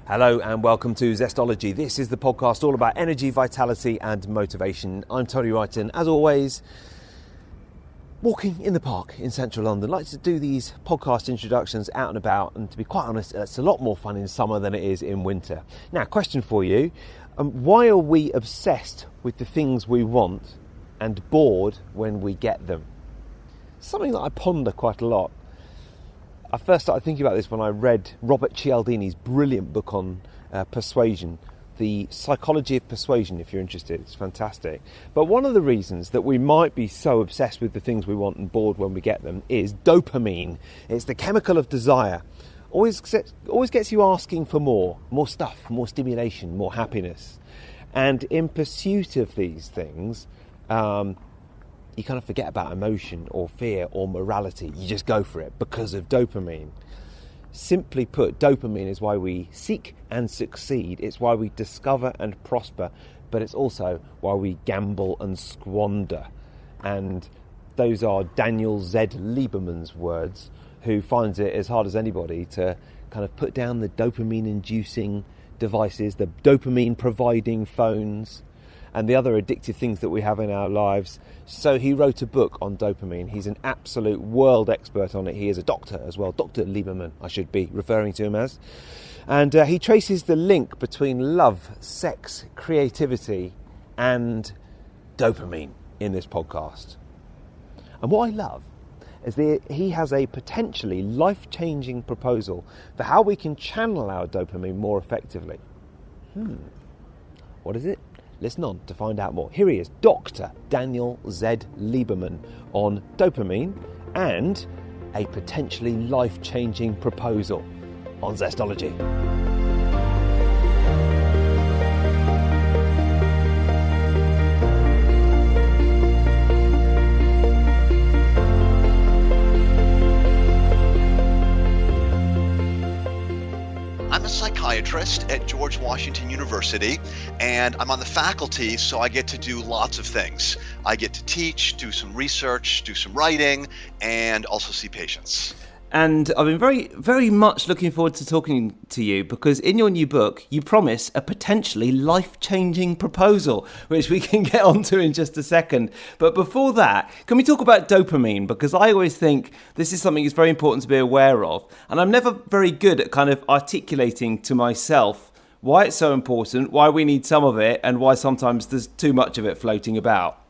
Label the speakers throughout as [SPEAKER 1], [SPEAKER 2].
[SPEAKER 1] Hello and welcome to Zestology. This is the podcast all about energy, vitality and motivation. I'm Tony Wrighton, as always, walking in the park in central London. I like to do these podcast introductions out and about, and to be quite honest, it's a lot more fun in summer than it is in winter. Now, question for you, why are we obsessed with the things we want and bored when we get them? Something that I ponder quite a lot. I first started thinking about this when I read Robert Cialdini's brilliant book on persuasion, The Psychology of Persuasion, if you're interested. It's fantastic. But one of the reasons that we might be so obsessed with the things we want and bored when we get them is dopamine. It's the chemical of desire. Always gets you asking for more stuff, more stimulation, more happiness. And in pursuit of these things, you kind of forget about emotion or fear or morality. You just go for it because of dopamine. Simply put, dopamine is why we seek and succeed. It's why we discover and prosper, but it's also why we gamble and squander. And those are Daniel Z. Lieberman's words, who finds it as hard as anybody to kind of put down the dopamine-inducing devices, the dopamine-providing phones, and the other addictive things that we have in our lives. So he wrote a book on dopamine. He's an absolute world expert on it. He is a doctor as well, Dr. Lieberman, I should be referring to him as. And he traces the link between love, sex, creativity, and dopamine in this podcast. And what I love is that he has a potentially life-changing proposal for how we can channel our dopamine more effectively. What is it? Listen on to find out more. Here he is, Dr. Daniel Z. Lieberman, on dopamine and a potentially life-changing proposal on Zestology.
[SPEAKER 2] I'm a psychiatrist at George Washington University, and I'm on the faculty, so I get to do lots of things. I get to teach, do some research, do some writing, and also see patients.
[SPEAKER 1] And I've been very, very much looking forward to talking to you, because in your new book, you promise a potentially life-changing proposal, which we can get onto in just a second. But before that, can we talk about dopamine? Because I always think this is something that's very important to be aware of. And I'm never very good at kind of articulating to myself why it's so important, why we need some of it, and why sometimes there's too much of it floating about.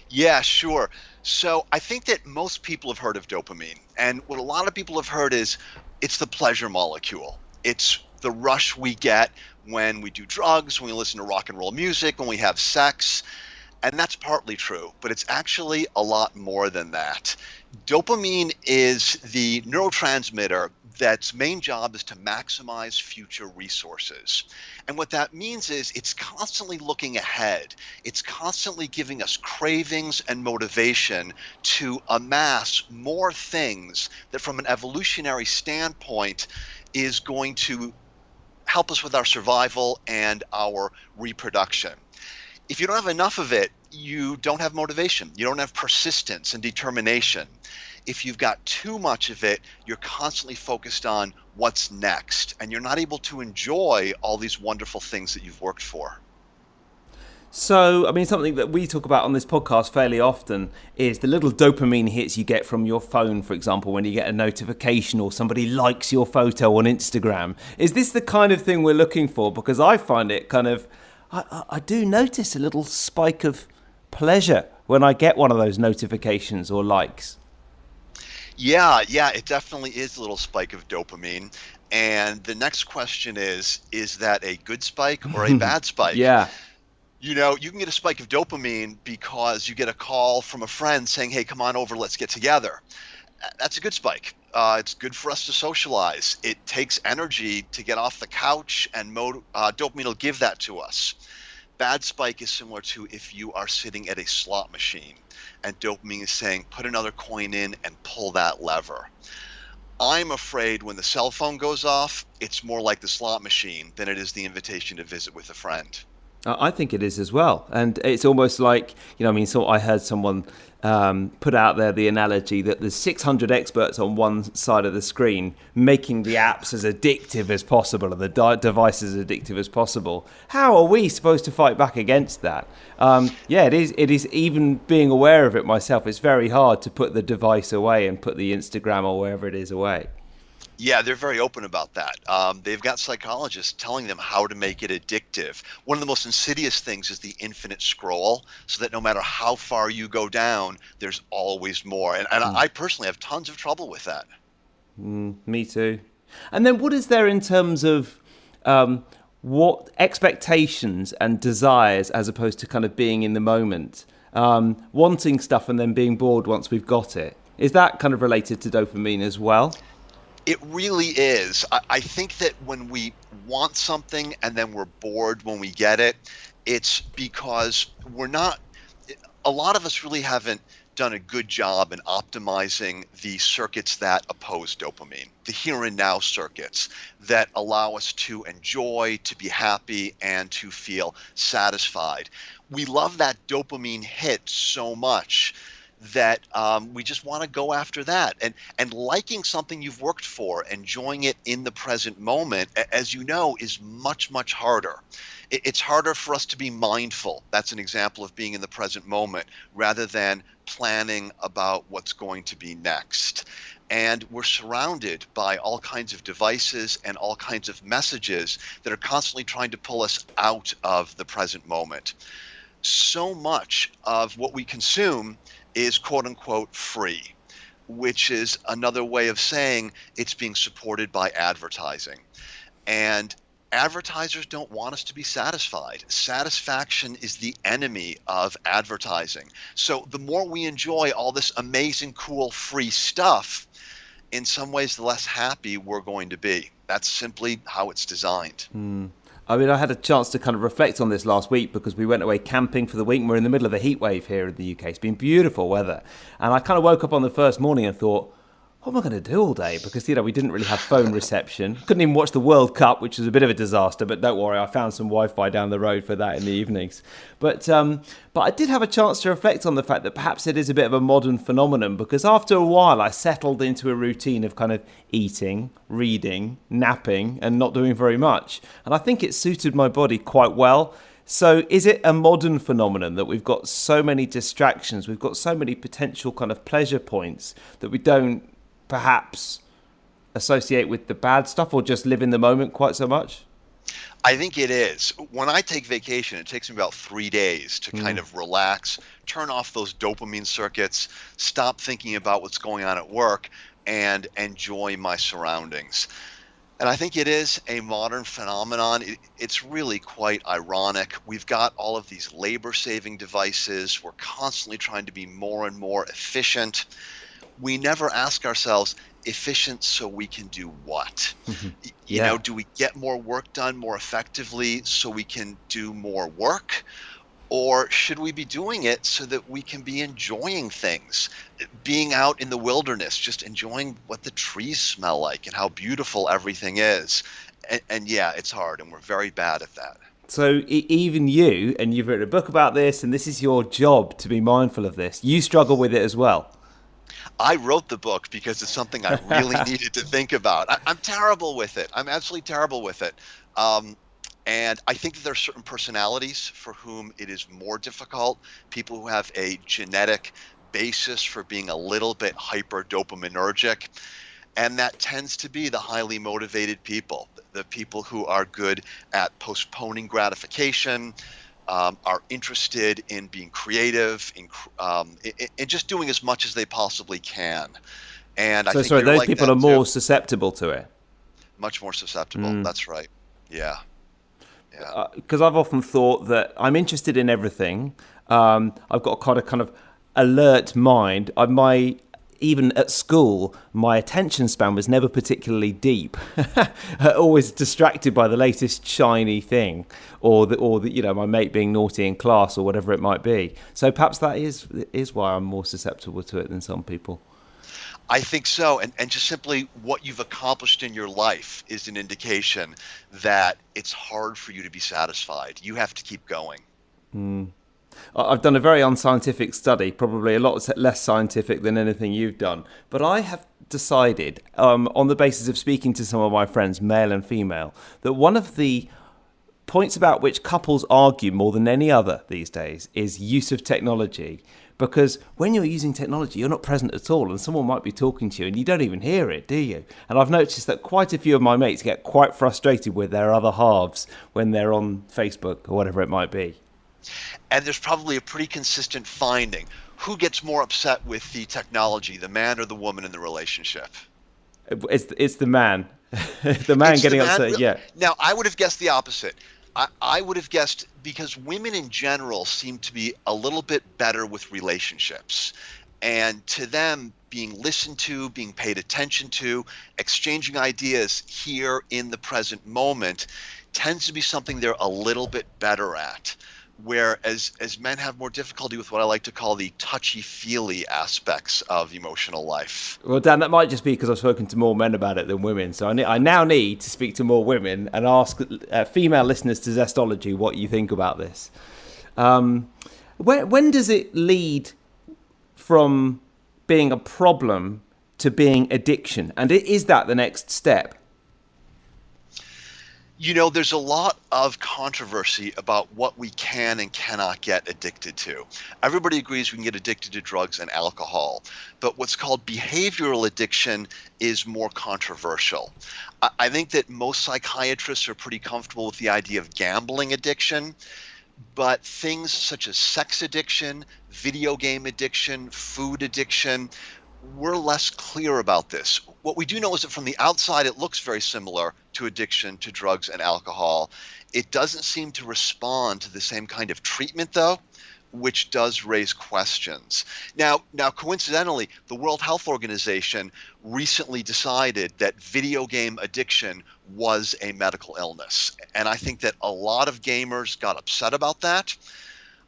[SPEAKER 2] Yeah, sure. So I think that most people have heard of dopamine. And what a lot of people have heard is it's the pleasure molecule. It's the rush we get when we do drugs, when we listen to rock and roll music, when we have sex. And that's partly true, but it's actually a lot more than that. Dopamine is the neurotransmitter that's main job is to maximize future resources. And what that means is it's constantly looking ahead. It's constantly giving us cravings and motivation to amass more things that from an evolutionary standpoint is going to help us with our survival and our reproduction. If you don't have enough of it, you don't have motivation. You don't have persistence and determination. If you've got too much of it, you're constantly focused on what's next, and you're not able to enjoy all these wonderful things that you've worked for.
[SPEAKER 1] So, I mean, something that we talk about on this podcast fairly often is the little dopamine hits you get from your phone, for example, when you get a notification or somebody likes your photo on Instagram. Is this the kind of thing we're looking for? Because I find it kind of, I do notice a little spike of pleasure when I get one of those notifications or likes.
[SPEAKER 2] Yeah, it definitely is a little spike of dopamine. And the next question is that a good spike or a bad spike?
[SPEAKER 1] Yeah.
[SPEAKER 2] You know, you can get a spike of dopamine because you get a call from a friend saying, hey, come on over, let's get together. That's a good spike. It's good for us to socialize. It takes energy to get off the couch, and dopamine will give that to us. Bad spike is similar to if you are sitting at a slot machine and dopamine is saying, put another coin in and pull that lever. I'm afraid when the cell phone goes off, it's more like the slot machine than it is the invitation to visit with a friend.
[SPEAKER 1] I think it is as well. And it's almost like, so I heard someone put out there the analogy that there's 600 experts on one side of the screen making the apps as addictive as possible and the device as addictive as possible. How are we supposed to fight back against that? It is even being aware of it myself. It's very hard to put the device away and put the Instagram or wherever it is away.
[SPEAKER 2] Yeah, they're very open about that. They've got psychologists telling them how to make it addictive. One of the most insidious things is the infinite scroll, so that no matter how far you go down, there's always more. And I personally have tons of trouble with that.
[SPEAKER 1] Me too. And then what is there in terms of what expectations and desires as opposed to kind of being in the moment, wanting stuff and then being bored once we've got it? Is that kind of related to dopamine as well?
[SPEAKER 2] It really is. I think that when we want something and then we're bored when we get it, it's because a lot of us really haven't done a good job in optimizing the circuits that oppose dopamine, the here and now circuits that allow us to enjoy, to be happy, and to feel satisfied. We love that dopamine hit so much that we just want to go after that. And liking something you've worked for, enjoying it in the present moment, as you know, is much, much harder. It's harder for us to be mindful. That's an example of being in the present moment, rather than planning about what's going to be next. And we're surrounded by all kinds of devices and all kinds of messages that are constantly trying to pull us out of the present moment. So much of what we consume is quote unquote free, which is another way of saying it's being supported by advertising. And advertisers don't want us to be satisfied. Satisfaction is the enemy of advertising. So the more we enjoy all this amazing, cool, free stuff, in some ways, the less happy we're going to be. That's simply how it's designed.
[SPEAKER 1] I mean, I had a chance to kind of reflect on this last week because we went away camping for the week and we're in the middle of a heat wave here in the UK. It's been beautiful weather. And I kind of woke up on the first morning and thought, what am I going to do all day? Because, we didn't really have phone reception. Couldn't even watch the World Cup, which was a bit of a disaster. But don't worry, I found some Wi-Fi down the road for that in the evenings. But I did have a chance to reflect on the fact that perhaps it is a bit of a modern phenomenon, because after a while I settled into a routine of kind of eating, reading, napping, and not doing very much. And I think it suited my body quite well. So is it a modern phenomenon that we've got so many distractions, we've got so many potential kind of pleasure points that we don't perhaps associate with the bad stuff or just live in the moment quite so much?
[SPEAKER 2] I think it is. When I take vacation, it takes me about 3 days to kind of relax, turn off those dopamine circuits, stop thinking about what's going on at work, and enjoy my surroundings. And I think it is a modern phenomenon. It's really quite ironic. We've got all of these labor-saving devices. We're constantly trying to be more and more efficient. We never ask ourselves, efficient so we can do what? Do we get more work done more effectively so we can do more work? Or should we be doing it so that we can be enjoying things, being out in the wilderness, just enjoying what the trees smell like and how beautiful everything is? And yeah, it's hard, and we're very bad at that.
[SPEAKER 1] So even you, and you've written a book about this, and this is your job to be mindful of this, you struggle with it as well.
[SPEAKER 2] I wrote the book because it's something I really needed to think about. I'm terrible with it. I'm absolutely terrible with it. And I think that there are certain personalities for whom it is more difficult, people who have a genetic basis for being a little bit hyper dopaminergic. And that tends to be the highly motivated people, the people who are good at postponing gratification, are interested in being creative, in just doing as much as they possibly can. And I think
[SPEAKER 1] those people are more susceptible to it.
[SPEAKER 2] Much more susceptible. That's right. Yeah.
[SPEAKER 1] Because I've often thought that I'm interested in everything. I've got a kind of alert mind. Even at school, my attention span was never particularly deep. Always distracted by the latest shiny thing, or my mate being naughty in class, or whatever it might be. So perhaps that is why I'm more susceptible to it than some people.
[SPEAKER 2] I think so. And just simply what you've accomplished in your life is an indication that it's hard for you to be satisfied. You have to keep going.
[SPEAKER 1] I've done a very unscientific study, probably a lot less scientific than anything you've done. But I have decided, on the basis of speaking to some of my friends, male and female, that one of the points about which couples argue more than any other these days is use of technology. Because when you're using technology, you're not present at all, and someone might be talking to you and you don't even hear it, do you? And I've noticed that quite a few of my mates get quite frustrated with their other halves when they're on Facebook or whatever it might be.
[SPEAKER 2] And there's probably a pretty consistent finding. Who gets more upset with the technology, the man or the woman in the relationship?
[SPEAKER 1] It's the man. The man getting upset, yeah.
[SPEAKER 2] Now, I would have guessed the opposite. I would have guessed, because women in general seem to be a little bit better with relationships. And to them, being listened to, being paid attention to, exchanging ideas here in the present moment tends to be something they're a little bit better at. Whereas as men have more difficulty with what I like to call the touchy-feely aspects of emotional life.
[SPEAKER 1] Well, Dan, that might just be because I've spoken to more men about it than women. So I now need to speak to more women and ask female listeners to Zestology what you think about this. When does it lead from being a problem to being addiction? And is that the next step?
[SPEAKER 2] You know, there's a lot of controversy about what we can and cannot get addicted to. Everybody agrees we can get addicted to drugs and alcohol, but what's called behavioral addiction is more controversial. I think that most psychiatrists are pretty comfortable with the idea of gambling addiction, but things such as sex addiction, video game addiction, food addiction, we're less clear about this. What we do know is that from the outside, it looks very similar to addiction to drugs and alcohol. It doesn't seem to respond to the same kind of treatment, though, which does raise questions. Now, coincidentally, the World Health Organization recently decided that video game addiction was a medical illness. And I think that a lot of gamers got upset about that.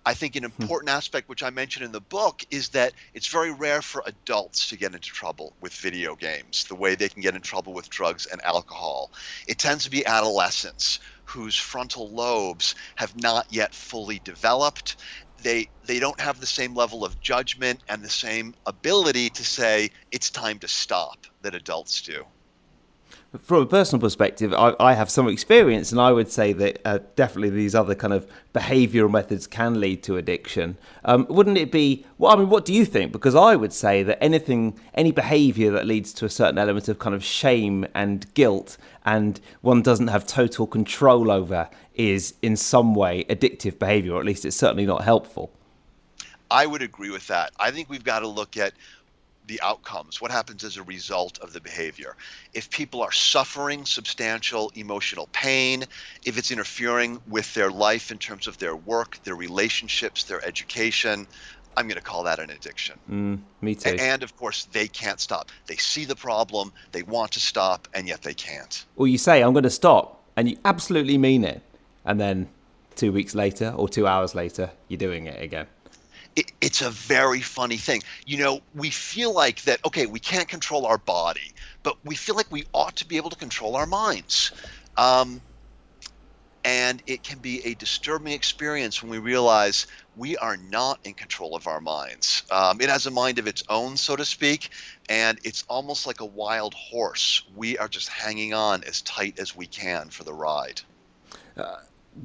[SPEAKER 2] I think an important aspect, which I mentioned in the book, is that it's very rare for adults to get into trouble with video games the way they can get in trouble with drugs and alcohol. It tends to be adolescents whose frontal lobes have not yet fully developed. They don't have the same level of judgment and the same ability to say it's time to stop that adults do.
[SPEAKER 1] From a personal perspective, I have some experience, and I would say that definitely these other kind of behavioural methods can lead to addiction. Wouldn't it be? Well, I mean, what do you think? Because I would say that any behaviour that leads to a certain element of kind of shame and guilt, and one doesn't have total control over, is in some way addictive behaviour, or at least it's certainly not helpful.
[SPEAKER 2] I would agree with that. I think we've got to look at the outcomes, what happens as a result of the behavior. If people are suffering substantial emotional pain, if it's interfering with their life in terms of their work, their relationships, their education, I'm going to call that an addiction.
[SPEAKER 1] Me too.
[SPEAKER 2] And of course, they can't stop. They see the problem, they want to stop, and yet they can't.
[SPEAKER 1] Well, you say, I'm going to stop, and you absolutely mean it. And then 2 weeks later or 2 hours later, you're doing it again.
[SPEAKER 2] It's a very funny thing. You know, we feel like that, okay, we can't control our body, but we feel like we ought to be able to control our minds. And it can be a disturbing experience when we realize we are not in control of our minds. It has a mind of its own, so to speak, and it's almost like a wild horse. We are just hanging on as tight as we can for the ride.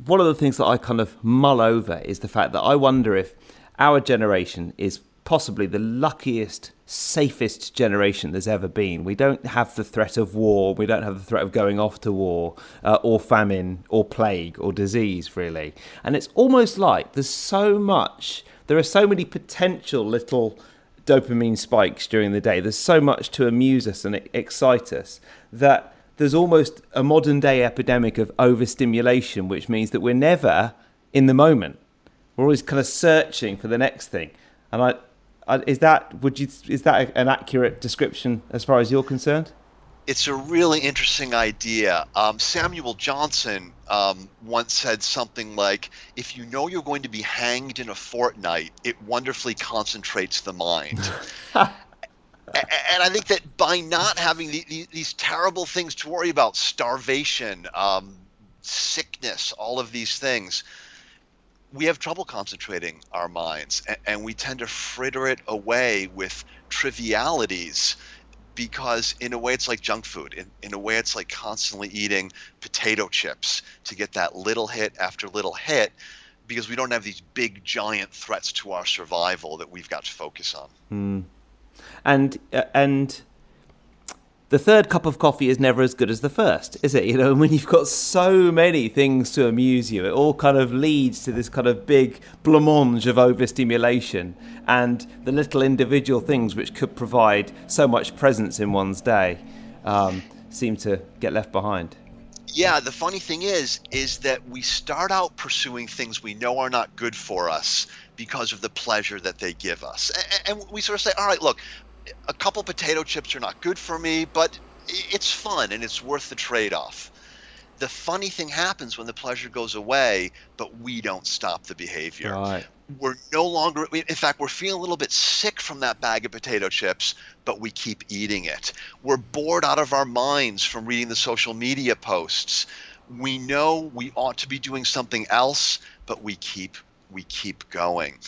[SPEAKER 1] One of the things that I kind of mull over is the fact that I wonder if our generation is possibly the luckiest, safest generation there's ever been. We don't have the threat of war. We don't have the threat of going off to war or famine or plague or disease, really. And it's almost like there are so many potential little dopamine spikes during the day. There's so much to amuse us and excite us that there's almost a modern day epidemic of overstimulation, which means that we're never in the moment. We're always kind of searching for the next thing. And is that an accurate description as far as you're concerned?
[SPEAKER 2] It's a really interesting idea. Samuel Johnson once said something like, if you know you're going to be hanged in a fortnight, it wonderfully concentrates the mind. And I think that by not having these terrible things to worry about, starvation, sickness, all of these things, we have trouble concentrating our minds, and we tend to fritter it away with trivialities, because in a way it's like junk food. In a way it's like constantly eating potato chips to get that little hit after little hit, because we don't have these big giant threats to our survival that we've got to focus on.
[SPEAKER 1] And the third cup of coffee is never as good as the first, is it? You know, when you've got so many things to amuse you, it all kind of leads to this kind of big blancmange of overstimulation, and the little individual things which could provide so much presence in one's day seem to get left behind.
[SPEAKER 2] Yeah, the funny thing is that we start out pursuing things we know are not good for us because of the pleasure that they give us. And we sort of say, all right, look, a couple potato chips are not good for me, but it's fun and it's worth the trade-off. The funny thing happens when the pleasure goes away, but we don't stop the behavior.
[SPEAKER 1] Right.
[SPEAKER 2] We're no longer, in fact, we're feeling a little bit sick from that bag of potato chips, but we keep eating it. We're bored out of our minds from reading the social media posts. We know we ought to be doing something else, but we keep going.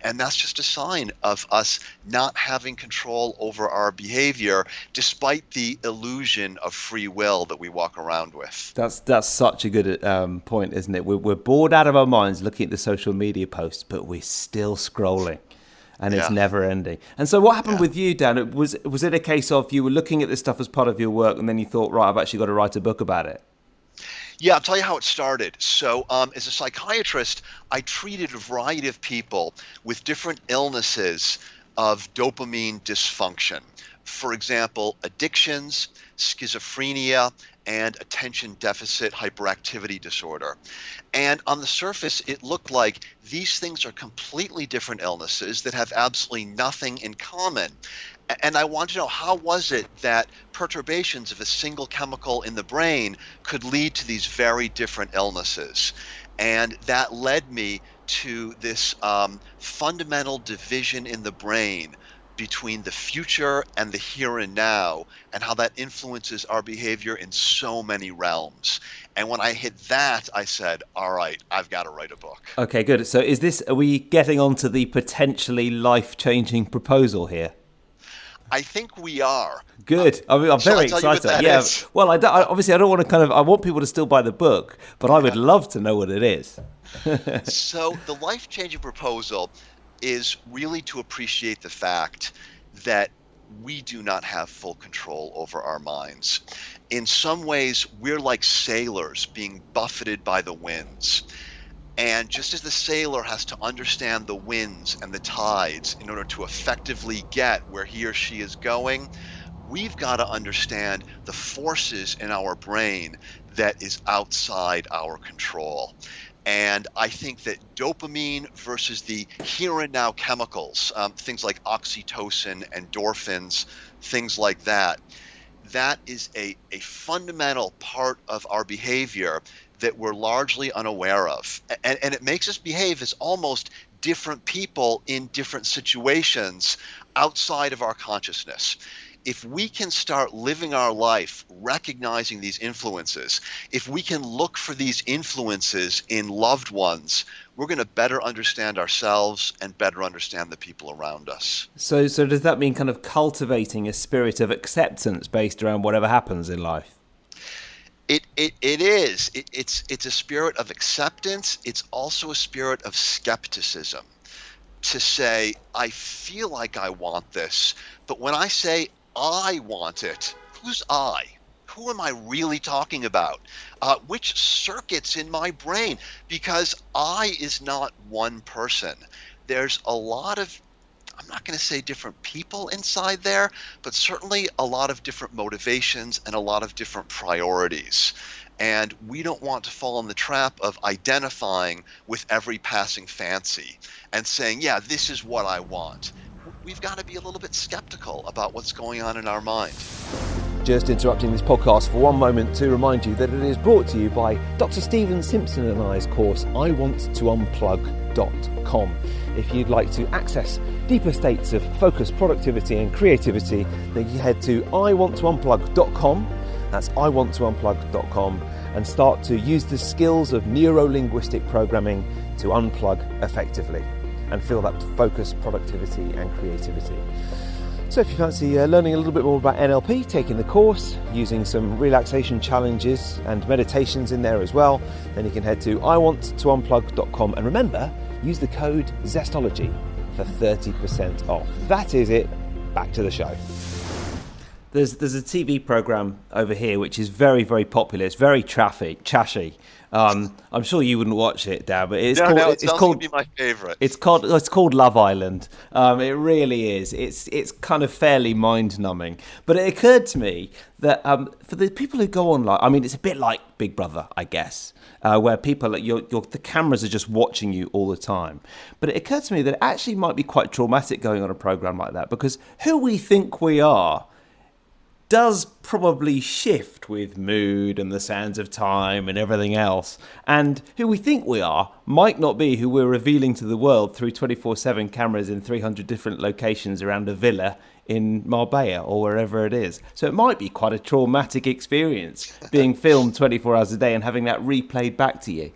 [SPEAKER 2] And that's just a sign of us not having control over our behavior, despite the illusion of free will that we walk around with.
[SPEAKER 1] That's such a good point, isn't it? We're bored out of our minds looking at the social media posts, but we're still scrolling. And it's never ending. And so what happened with you, Dan? Was it a case of you were looking at this stuff as part of your work, and then you thought, right, I've actually got to write a book about it?
[SPEAKER 2] Yeah, I'll tell you how it started. So as a psychiatrist, I treated a variety of people with different illnesses of dopamine dysfunction. For example, addictions, schizophrenia, and attention deficit hyperactivity disorder. And on the surface, it looked like these things are completely different illnesses that have absolutely nothing in common. And I wanted to know, how was it that perturbations of a single chemical in the brain could lead to these very different illnesses? And that led me to this fundamental division in the brain between the future and the here and now, and how that influences our behavior in so many realms. And when I hit that, I said, all right, I've got to write a book.
[SPEAKER 1] Okay, good. So are we getting onto the potentially life-changing proposal here?
[SPEAKER 2] I think we are.
[SPEAKER 1] Good. I mean, I'm very excited. Yeah.
[SPEAKER 2] Is?
[SPEAKER 1] Well, I don't want to I want people to still buy the book, but I would love to know what it is.
[SPEAKER 2] So the life-changing proposal is really to appreciate the fact that we do not have full control over our minds. In some ways, we're like sailors being buffeted by the winds. And just as the sailor has to understand the winds and the tides in order to effectively get where he or she is going, we've got to understand the forces in our brain that is outside our control. And I think that dopamine versus the here and now chemicals, things like oxytocin, endorphins, things like that, that is a fundamental part of our behavior that we're largely unaware of. And it makes us behave as almost different people in different situations outside of our consciousness. If we can start living our life recognizing these influences, if we can look for these influences in loved ones, we're going to better understand ourselves and better understand the people around us.
[SPEAKER 1] So does that mean kind of cultivating a spirit of acceptance based around whatever happens in life?
[SPEAKER 2] It is. It's a spirit of acceptance. It's also a spirit of skepticism. To say, I feel like I want this, but when I say I want it, who's I? Who am I really talking about? Which circuits in my brain? Because I is not one person. There's a lot of, I'm not going to say different people inside there, but certainly a lot of different motivations and a lot of different priorities. And we don't want to fall in the trap of identifying with every passing fancy and saying, yeah, this is what I want. We've got to be a little bit skeptical about what's going on in our mind.
[SPEAKER 1] Just interrupting this podcast for one moment to remind you that it is brought to you by Dr. Stephen Simpson and I's course, I Want to Unplug iwanttounplug.com. If you'd like to access deeper states of focus, productivity and creativity, then you head to iwanttounplug.com. That's iwanttounplug.com, and start to use the skills of neuro-linguistic programming to unplug effectively and feel that focus, productivity and creativity. So if you fancy learning a little bit more about NLP, taking the course, using some relaxation challenges and meditations in there as well, then you can head to iwanttounplug.com, and remember, use the code Zestology for 30% off. That is it. Back to the show. There's a TV program over here which is very, very popular. It's very trashy. I'm sure you wouldn't watch it, Dan, but it's called
[SPEAKER 2] be my favorite.
[SPEAKER 1] It's called Love Island. It really is. It's kind of fairly mind-numbing. But it occurred to me that for the people who go online, I mean, it's a bit like Big Brother, I guess, where people the cameras are just watching you all the time. But it occurred to me that it actually might be quite traumatic going on a program like that, because who we think we are does probably shift with mood and the sands of time and everything else. And who we think we are might not be who we're revealing to the world through 24/7 cameras in 300 different locations around a villa in Marbella or wherever it is. So it might be quite a traumatic experience being filmed 24 hours a day and having that replayed back to you.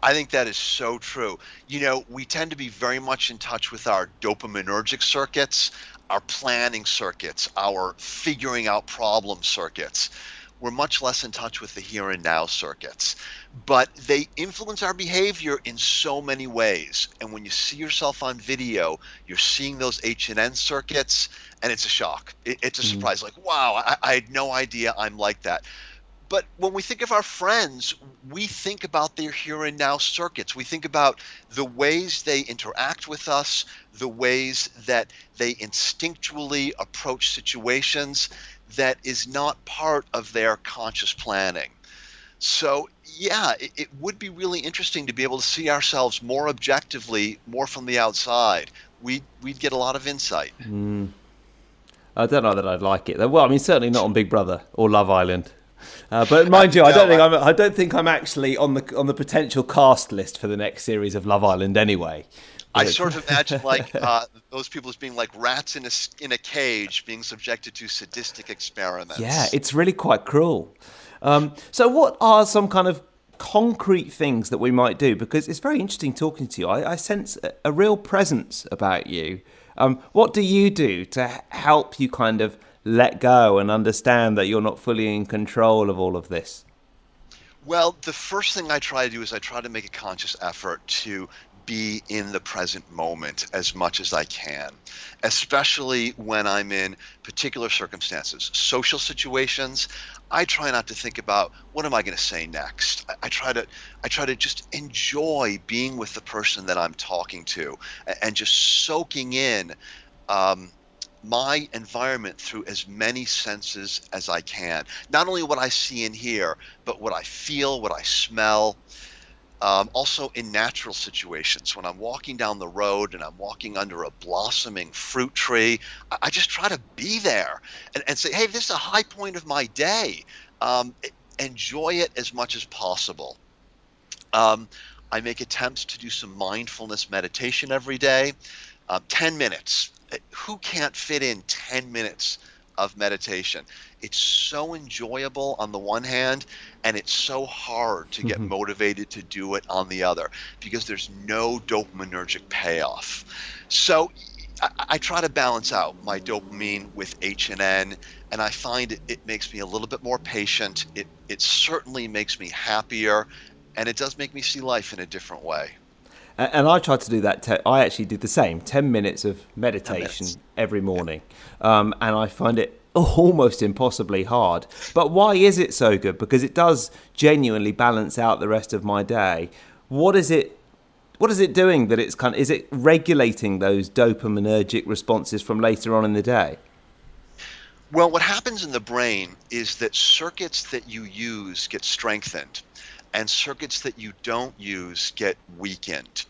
[SPEAKER 2] I think that is so true. You know, we tend to be very much in touch with our dopaminergic circuits, our planning circuits, our figuring out problem circuits. We're much less in touch with the here and now circuits. But they influence our behavior in so many ways. And when you see yourself on video, you're seeing those H&N circuits, and it's a shock. It's a surprise. Like, wow, I had no idea I'm like that. But when we think of our friends, we think about their here and now circuits. We think about the ways they interact with us, the ways that they instinctually approach situations that is not part of their conscious planning. So, yeah, it would be really interesting to be able to see ourselves more objectively, more from the outside. We'd get a lot of insight.
[SPEAKER 1] I don't know that I'd like it. Well, I mean, certainly not on Big Brother or Love Island. But mind you, I don't think I'm actually on the potential cast list for the next series of Love Island anyway.
[SPEAKER 2] I sort of imagine like those people as being like rats in a cage being subjected to sadistic experiments.
[SPEAKER 1] Yeah, it's really quite cruel. So what are some kind of concrete things that we might do? Because it's very interesting talking to you. I sense a real presence about you. What do you do to help you kind of let go and understand that you're not fully in control of all of this?
[SPEAKER 2] Well, the first thing I try to do is I try to make a conscious effort to be in the present moment as much as I can, especially when I'm in particular circumstances, social situations. I try not to think about what am I going to say next. I try to just enjoy being with the person that I'm talking to and just soaking in my environment through as many senses as I can. Not only what I see and hear, but what I feel, what I smell. Also in natural situations, when I'm walking down the road and I'm walking under a blossoming fruit tree, I just try to be there and say, hey, this is a high point of my day. Enjoy it as much as possible. I make attempts to do some mindfulness meditation every day. 10 minutes. Who can't fit in 10 minutes of meditation? It's so enjoyable on the one hand, and it's so hard to get motivated to do it on the other because there's no dopaminergic payoff. So I try to balance out my dopamine with H&N, and I find it makes me a little bit more patient. It certainly makes me happier, and it does make me see life in a different way.
[SPEAKER 1] And I try to do that. I actually did the same, 10 minutes of meditation every morning. And I find it almost impossibly hard. But why is it so good? Because it does genuinely balance out the rest of my day. What is it doing that it's is it regulating those dopaminergic responses from later on in the day?
[SPEAKER 2] Well, what happens in the brain is that circuits that you use get strengthened, and circuits that you don't use get weakened.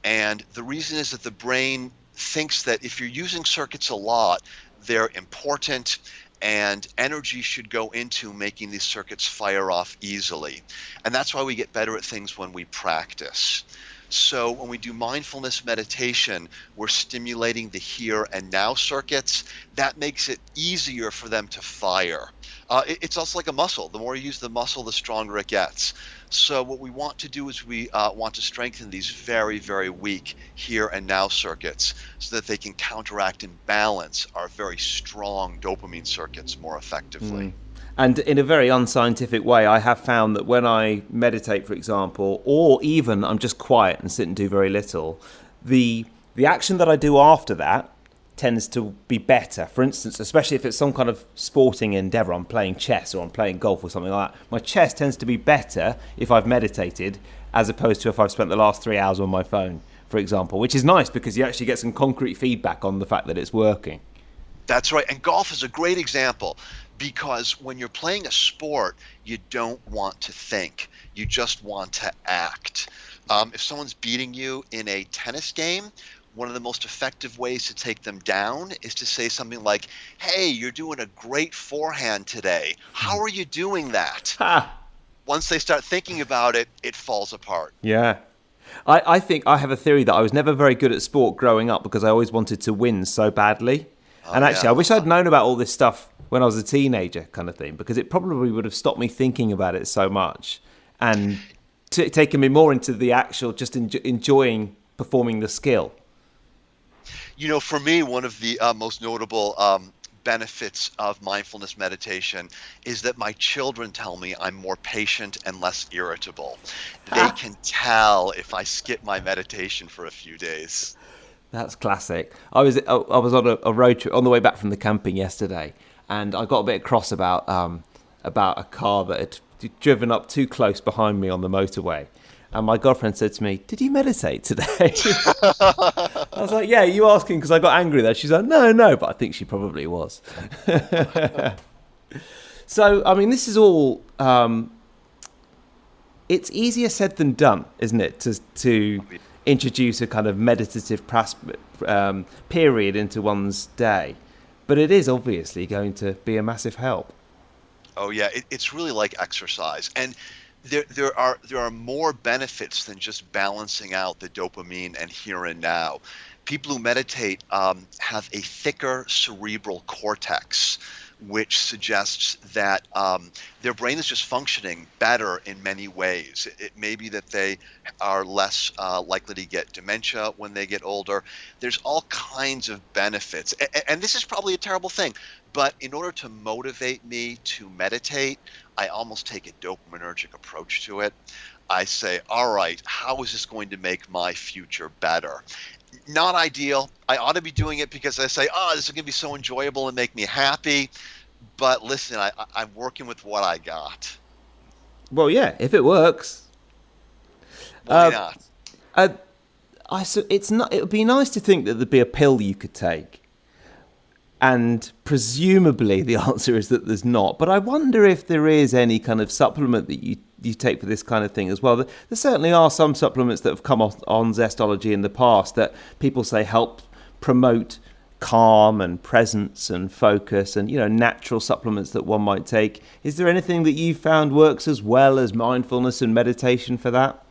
[SPEAKER 2] And the reason is that the brain thinks that if you're using circuits a lot, they're important and energy should go into making these circuits fire off easily. And that's why we get better at things when we practice. So when we do mindfulness meditation, we're stimulating the here and now circuits. That makes it easier for them to fire. It's also like a muscle. The more you use the muscle, the stronger it gets. So what we want to do is we want to strengthen these very, very weak here and now circuits so that they can counteract and balance our very strong dopamine circuits more effectively.
[SPEAKER 1] And in a very unscientific way, I have found that when I meditate, for example, or even I'm just quiet and sit and do very little, the action that I do after that tends to be better. For instance, especially if it's some kind of sporting endeavor, I'm playing chess or I'm playing golf or something like that, my chess tends to be better if I've meditated as opposed to if I've spent the last 3 hours on my phone, for example, which is nice because you actually get some concrete feedback on the fact that it's working.
[SPEAKER 2] That's right. And golf is a great example because when you're playing a sport, you don't want to think. You just want to act. If someone's beating you in a tennis game, one of the most effective ways to take them down is to say something like, hey, you're doing a great forehand today. How are you doing that? Once they start thinking about it, it falls apart.
[SPEAKER 1] Yeah. I think I have a theory that I was never very good at sport growing up because I always wanted to win so badly. And actually, I wish I'd known about all this stuff when I was a teenager kind of thing, because it probably would have stopped me thinking about it so much and taken me more into the actual just enjoying performing the skill.
[SPEAKER 2] You know, for me, one of the most notable benefits of mindfulness meditation is that my children tell me I'm more patient and less irritable. They can tell if I skip my meditation for a few days.
[SPEAKER 1] That's classic. I was on a road trip on the way back from the camping yesterday, and I got a bit cross about a car that had driven up too close behind me on the motorway. And my girlfriend said to me, "Did you meditate today?" I was like, "Yeah, you asking because I got angry there?" She's like, "No," but I think she probably was. So, I mean, this is all. It's easier said than done, isn't it? To introduce a kind of meditative period into one's day, but it is obviously going to be a massive help.
[SPEAKER 2] Oh yeah, it's really like exercise, and there are more benefits than just balancing out the dopamine and here and now. People who meditate have a thicker cerebral cortex, which suggests that their brain is just functioning better in many ways. It may be that they are less likely to get dementia when they get older. There's all kinds of benefits. And this is probably a terrible thing, but in order to motivate me to meditate, I almost take a dopaminergic approach to it. I say, all right, how is this going to make my future better? Not ideal. I ought to be doing it because I say, oh, this is going to be so enjoyable and make me happy. But listen, I'm working with what I got.
[SPEAKER 1] Well, yeah, if it works.
[SPEAKER 2] Why not?
[SPEAKER 1] It's not. It would be nice to think that there'd be a pill you could take. And presumably the answer is that there's not. But I wonder if there is any kind of supplement that you take for this kind of thing as well. There certainly are some supplements that have come on Zestology in the past that people say help promote calm and presence and focus and, you know, natural supplements that one might take. Is there anything that you found works as well as mindfulness and meditation for that?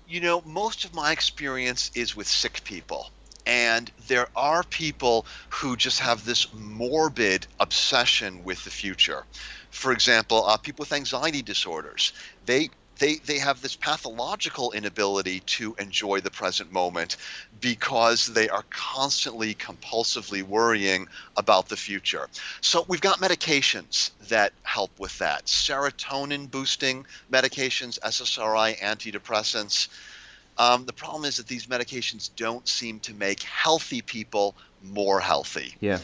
[SPEAKER 2] You know, most of my experience is with sick people. And there are people who just have this morbid obsession with the future. For example, people with anxiety disorders, they have this pathological inability to enjoy the present moment because they are constantly, compulsively worrying about the future. So we've got medications that help with that. Serotonin boosting medications, SSRI, antidepressants. The problem is that these medications don't seem to make healthy people more healthy.
[SPEAKER 1] Yeah.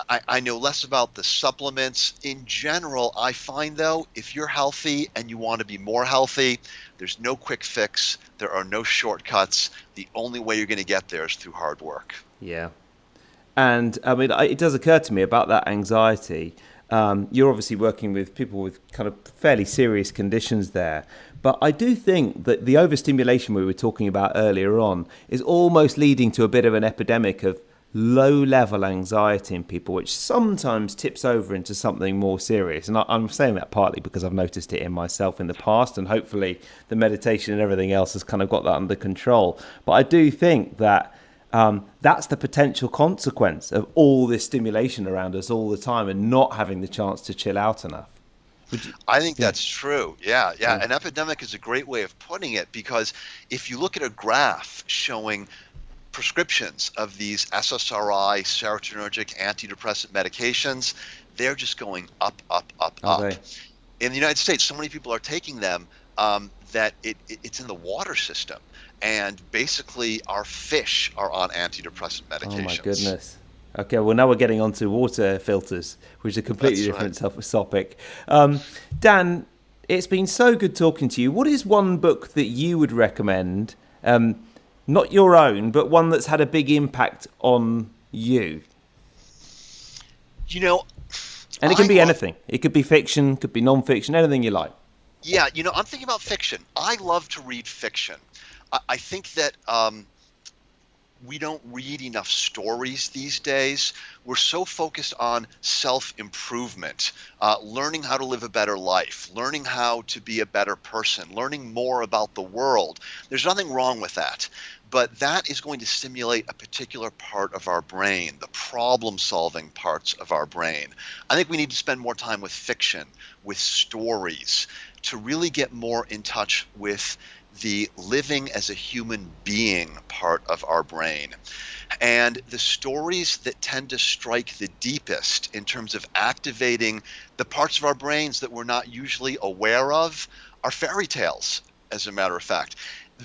[SPEAKER 2] I know less about the supplements. In general, I find, though, if you're healthy and you want to be more healthy, there's no quick fix. There are no shortcuts. The only way you're going to get there is through hard work.
[SPEAKER 1] Yeah. And, I mean, it does occur to me about that anxiety. You're obviously working with people with kind of fairly serious conditions there. But I do think that the overstimulation we were talking about earlier on is almost leading to a bit of an epidemic of low-level anxiety in people, which sometimes tips over into something more serious. And I'm saying that partly because I've noticed it in myself in the past, and hopefully the meditation and everything else has kind of got that under control. But I do think that that's the potential consequence of all this stimulation around us all the time and not having the chance to chill out enough.
[SPEAKER 2] I think that's true. Yeah. An epidemic is a great way of putting it, because if you look at a graph showing prescriptions of these SSRI, serotonergic, antidepressant medications, they're just going up, up, up, up. In the United States, so many people are taking them that it's in the water system. And basically, our fish are on antidepressant medications.
[SPEAKER 1] Oh, my goodness. Okay, well, now we're getting onto water filters, which is a completely different topic. Dan, it's been so good talking to you. What is one book that you would recommend, not your own, but one that's had a big impact on you?
[SPEAKER 2] And
[SPEAKER 1] it can be anything. It could be fiction, could be non-fiction, anything you like.
[SPEAKER 2] Yeah, I'm thinking about fiction. I love to read fiction. I think that we don't read enough stories these days. We're so focused on self-improvement, learning how to live a better life, learning how to be a better person, learning more about the world. There's nothing wrong with that. But that is going to stimulate a particular part of our brain, the problem-solving parts of our brain. I think we need to spend more time with fiction, with stories, to really get more in touch with the living as a human being part of our brain. And the stories that tend to strike the deepest in terms of activating the parts of our brains that we're not usually aware of are fairy tales, as a matter of fact.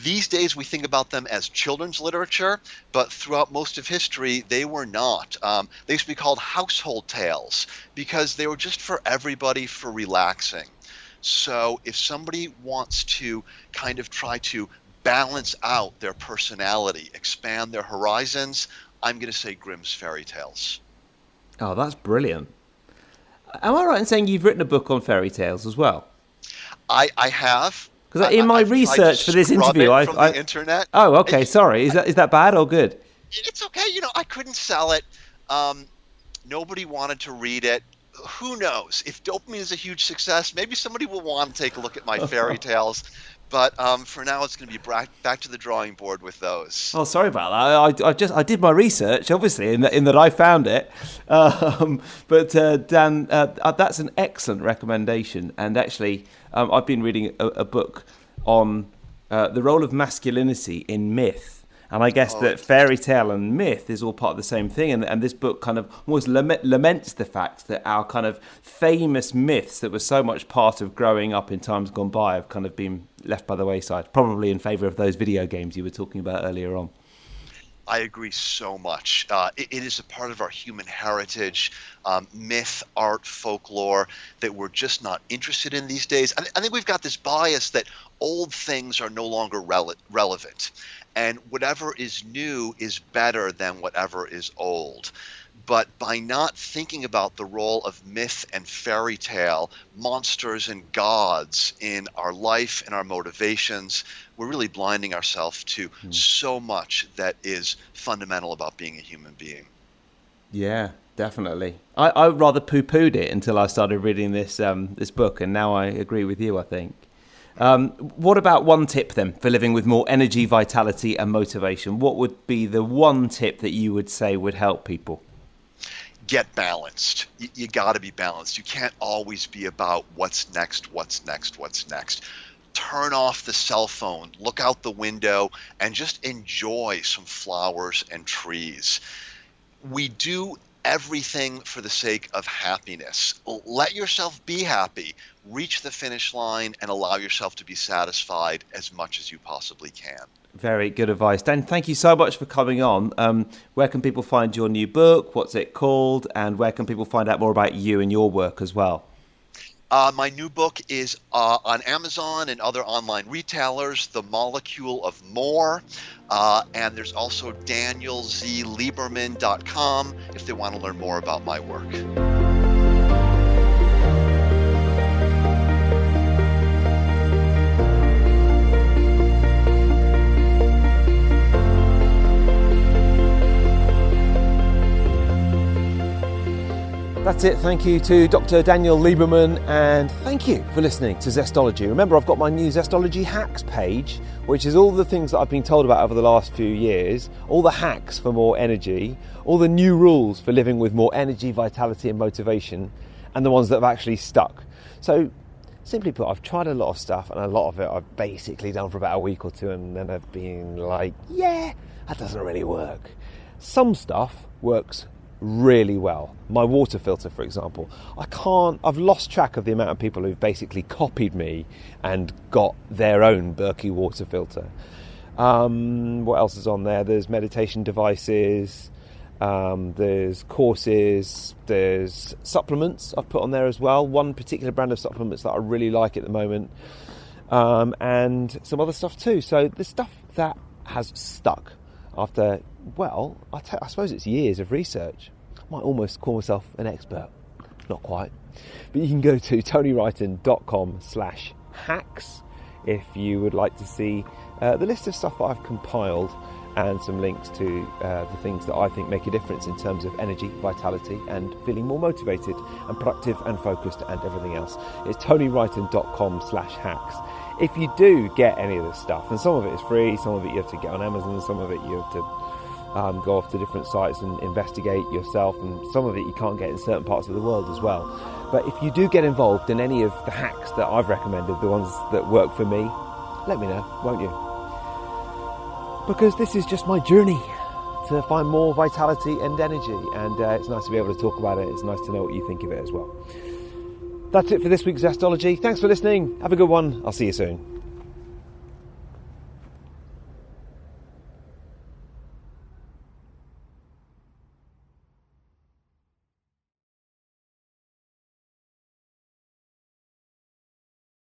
[SPEAKER 2] These days we think about them as children's literature, but throughout most of history they were not. They used to be called household tales because they were just for everybody, for relaxing. So if somebody wants to kind of try to balance out their personality, expand their horizons, I'm going to say Grimm's fairy tales.
[SPEAKER 1] Oh, that's brilliant. Am I right in saying you've written a book on fairy tales as well?
[SPEAKER 2] I have.
[SPEAKER 1] Because in my research for this interview,
[SPEAKER 2] I from the internet.
[SPEAKER 1] Oh, okay. Sorry. Is that bad or good?
[SPEAKER 2] It's okay. I couldn't sell it. Nobody wanted to read it. Who knows? If dopamine is a huge success, maybe somebody will want to take a look at my fairy tales. But for now, it's going to be back to the drawing board with those.
[SPEAKER 1] Oh, sorry about that. I did my research, obviously, in that I found it. But Dan, that's an excellent recommendation. And actually, I've been reading a book on the role of masculinity in myth. And I guess that fairy tale and myth is all part of the same thing. And this book kind of almost laments the fact that our kind of famous myths that were so much part of growing up in times gone by have kind of been left by the wayside, probably in favour of those video games you were talking about earlier on.
[SPEAKER 2] I agree so much. It is a part of our human heritage, myth, art, folklore that we're just not interested in these days. I think we've got this bias that old things are no longer relevant. And whatever is new is better than whatever is old. But by not thinking about the role of myth and fairy tale, monsters and gods in our life and our motivations, we're really blinding ourselves to so much that is fundamental about being a human being. Yeah,
[SPEAKER 1] definitely. I rather poo-pooed it until I started reading this book, and now I agree with you, I think. What about one tip then for living with more energy, vitality and motivation? What would be the one tip that you would say would help people?
[SPEAKER 2] Get balanced. You got to be balanced. You can't always be about what's next. Turn off the cell phone, look out the window, and just enjoy some flowers and trees. We do everything for the sake of happiness. Let yourself be happy. Reach the finish line and allow yourself to be satisfied as much as you possibly can.
[SPEAKER 1] Very good advice. Dan, thank you so much for coming on. Where can people find your new book? What's it called? And where can people find out more about you and your work as well?
[SPEAKER 2] My new book is on Amazon and other online retailers, The Molecule of More. And there's also danielzlieberman.com if they want to learn more about my work.
[SPEAKER 1] that's it. Thank you to Dr. Daniel Lieberman, and thank you for listening to Zestology. Remember, I've got my new Zestology hacks page, which is all the things that I've been told about over the last few years, all the hacks for more energy, all the new rules for living with more energy, vitality and motivation, and the ones that have actually stuck. So, simply put, I've tried a lot of stuff, and a lot of it I've basically done for about a week or two, and then I've been like, yeah, that doesn't really work. Some stuff works really well. My water filter, for example, I've lost track of the amount of people who've basically copied me and got their own Berkey water filter. What else is on there? There's meditation devices, there's courses, there's supplements I've put on there as well. One particular brand of supplements that I really like at the moment, and some other stuff too. So the stuff that has stuck after, well, I suppose it's years of research. I might almost call myself an expert. Not quite. But you can go to tonywrighton.com/hacks if you would like to see the list of stuff that I've compiled and some links to the things that I think make a difference in terms of energy, vitality and feeling more motivated and productive and focused and everything else. It's tonywrighton.com/hacks. If you do get any of this stuff, and some of it is free, some of it you have to get on Amazon, some of it you have to go off to different sites and investigate yourself, and some of it you can't get in certain parts of the world as well. But if you do get involved in any of the hacks that I've recommended, the ones that work for me, let me know, won't you? Because this is just my journey to find more vitality and energy, and it's nice to be able to talk about it. It's nice to know what you think of it as well. That's it for this week's Zestology. Thanks for listening. Have a good one. I'll see you soon.